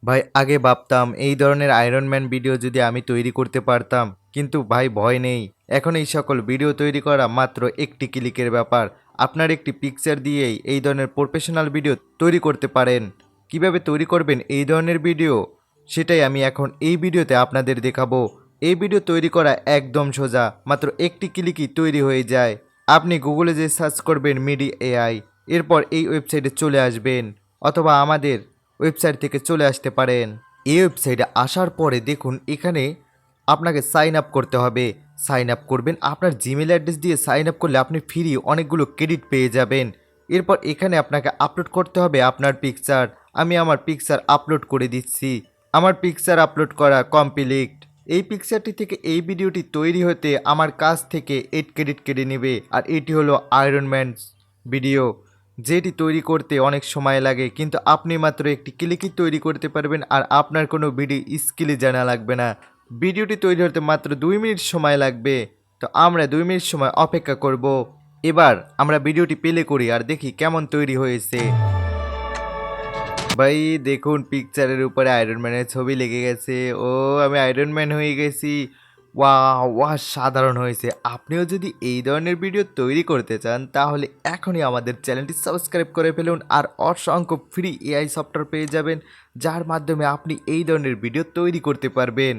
ভাই আগে ভাবতাম এই ধরনের আয়রন ম্যান ভিডিও যদি আমি তৈরি করতে পারতাম, কিন্তু ভাই ভয় নেই। এখন এই সকল ভিডিও তৈরি করা মাত্র একটি ক্লিকের ব্যাপার। আপনার একটি পিকচার দিয়েই এই ধরনের প্রফেশনাল ভিডিও তৈরি করতে পারেন। কিভাবে তৈরি করবেন এই ধরনের ভিডিও, সেটাই আমি এখন এই ভিডিওতে আপনাদের দেখাবো। এই ভিডিও তৈরি করা একদম সোজা, মাত্র একটি ক্লিকই তৈরি হয়ে যায়। আপনি গুগলে যে সার্চ করবেন মিডি এআই, এরপর এই ওয়েবসাইটে চলে আসবেন, অথবা আমাদের ওয়েবসাইট থেকে চলে আসতে পারেন। এই ওয়েবসাইটে আসার পরে দেখুন এখানে আপনাকে সাইন আপ করতে হবে। সাইন আপ করবেন আপনার জিমেল অ্যাড্রেস দিয়ে। সাইন আপ করলে আপনি ফ্রি অনেকগুলো ক্রেডিট পেয়ে যাবেন। এরপর এখানে আপনাকে আপলোড করতে হবে আপনার পিকচার। আমি আমার পিকচার আপলোড করে দিচ্ছি। আমার পিকচার আপলোড করা কমপ্লিট। এই পিকচারটি থেকে এই ভিডিওটি তৈরি হতে আমার কাছ থেকে 8 ক্রেডিট কেটে নেবে। আর এটি হলো আয়রন ম্যান ভিডিও, যেটি তৈরি করতে অনেক সময় লাগে, কিন্তু আপনি মাত্র একটি ক্লিকই তৈরি করতে পারবেন। আর আপনার কোনো ভিডিও স্কিলই জানা লাগবে না। ভিডিওটি তৈরি হতে মাত্র 2 মিনিট সময় লাগবে। তো আমরা 2 মিনিট সময় অপেক্ষা করব। এবার আমরা ভিডিওটি প্লে করি আর দেখি কেমন তৈরি হয়েছে। ভাই দেখুন পিকচারের উপরে আয়রন ম্যানের ছবি লেগে গেছে। ও, আমি আয়রন ম্যান হয়ে গেছি। ওয়াহ সাধারণ হয়েছে। আপনিও যদি এই ধরনের ভিডিও তৈরি করতে চান তাহলে এখনই আমাদের চ্যানেলটি সাবস্ক্রাইব করে ফেলুন। আর অসংখ্য ফ্রি এআই সফটওয়্যার পেয়ে যাবেন, যার মাধ্যমে আপনি এই ধরনের ভিডিও তৈরি করতে পারবেন।